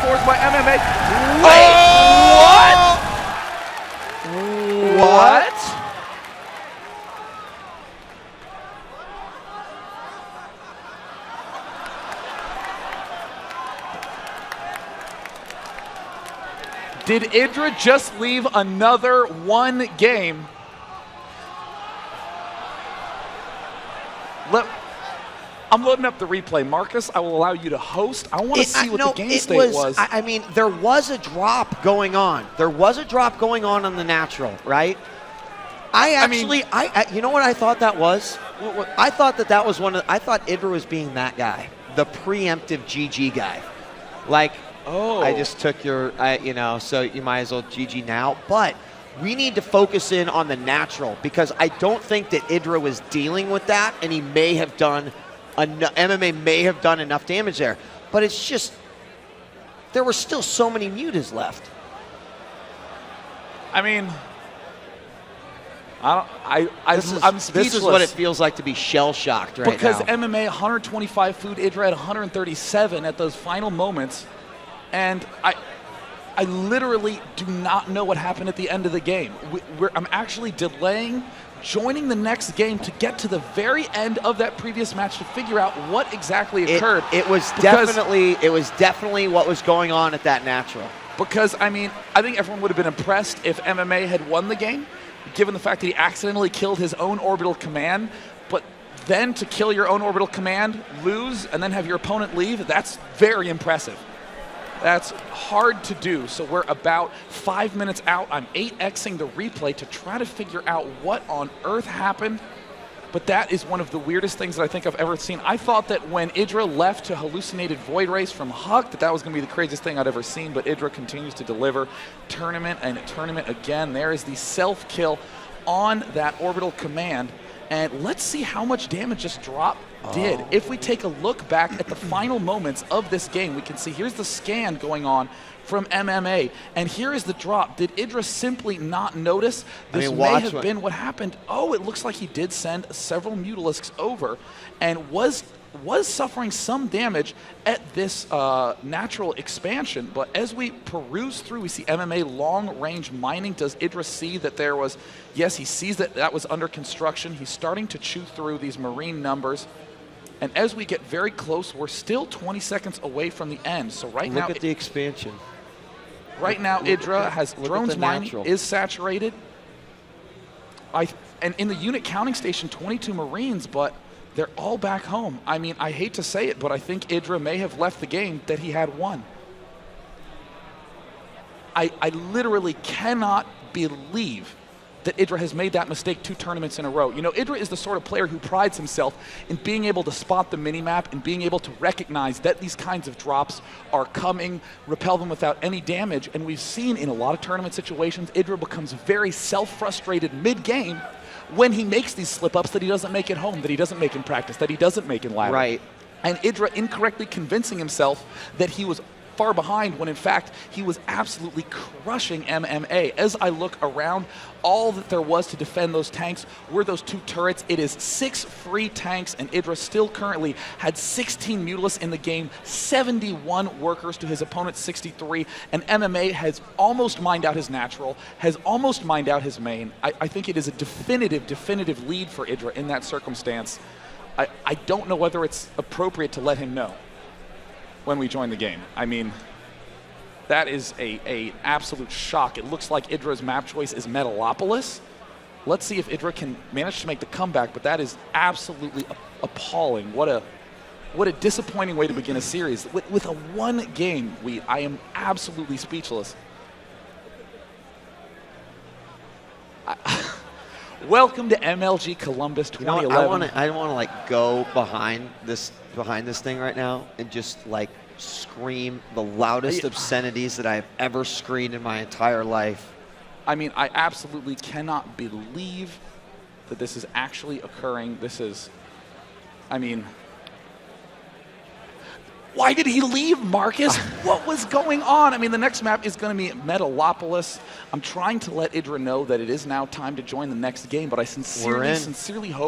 forward by MMA. Wait, What? Did Idra just leave another one game? I'm loading up the replay. Marcus, I will allow you to host. I want to see what the game state was. I mean, there was a drop going on. There was a drop going on the natural, right? You know what I thought that was? I thought that was I thought Idra was being that guy, the preemptive GG guy. Like, oh, I just took your, so you might as well GG now. But we need to focus in on the natural because I don't think that Idra was dealing with that, and he may have done, MMA may have done enough damage there. But it's just, there were still so many mutas left. I mean, I'm speechless. This is what it feels like to be shell-shocked right because now. MMA 125 food, Idra at 137 at those final moments. And I literally do not know what happened at the end of the game. I'm actually delaying joining the next game to get to the very end of that previous match to figure out what exactly occurred. It was definitely what was going on at that natural. Because, I mean, I think everyone would have been impressed if MMA had won the game, given the fact that he accidentally killed his own orbital command. But then to kill your own orbital command, lose, and then have your opponent leave, that's very impressive. That's hard to do. So we're about 5 minutes out. I'm 8Xing the replay to try to figure out what on earth happened. But that is one of the weirdest things that I think I've ever seen. I thought that when Idra left to hallucinated void race from Huck, that was going to be the craziest thing I'd ever seen. But Idra continues to deliver tournament and tournament again. There is the self-kill on that orbital command. And let's see how much damage this drop did. If we take a look back at the final moments of this game, we can see here's the scan going on from MMA, and here is the drop. Did Idra simply not notice? This may have been what happened. Oh, it looks like he did send several Mutalisks over and was suffering some damage at this natural expansion. But as we peruse through, we see MMA long-range mining. Does Idra see that there was, yes, he sees that that was under construction. He's starting to chew through these marine numbers. And as we get very close, we're still 20 seconds away from the end. So right now, look at the expansion. Right now, Idra has drones mining is saturated. And in the unit counting station, 22 Marines, but they're all back home. I mean, I hate to say it, but I think Idra may have left the game that he had won. I literally cannot believe that Idra has made that mistake 2 tournaments in a row. You know, Idra is the sort of player who prides himself in being able to spot the mini-map and being able to recognize that these kinds of drops are coming, repel them without any damage. And we've seen in a lot of tournament situations, Idra becomes very self-frustrated mid-game when he makes these slip-ups that he doesn't make at home, that he doesn't make in practice, that he doesn't make in ladder. Right. And Idra incorrectly convincing himself that he was far behind when in fact he was absolutely crushing MMA. As I look around, all that there was to defend those tanks were those 2 turrets. It is 6 free tanks, and Idra still currently had 16 Mutalisks in the game, 71 workers to his opponent's 63, and MMA has almost mined out his natural, has almost mined out his main. I think it is a definitive lead for Idra in that circumstance. I don't know whether it's appropriate to let him know when we join the game. I mean, that is a absolute shock. It looks like Idra's map choice is Metalopolis. Let's see if Idra can manage to make the comeback, but that is absolutely appalling. What a disappointing way to begin a series. With a 1 game lead, I am absolutely speechless. Welcome to MLG Columbus 2011. You know, I want to like go behind this thing right now and just like scream the loudest obscenities that I've ever screamed in my entire life. I mean, I absolutely cannot believe that this is actually occurring. This is, I mean, why did he leave, Marcus? What was going on? I mean, the next map is going to be Metalopolis. I'm trying to let Idra know that it is now time to join the next game, but I sincerely hope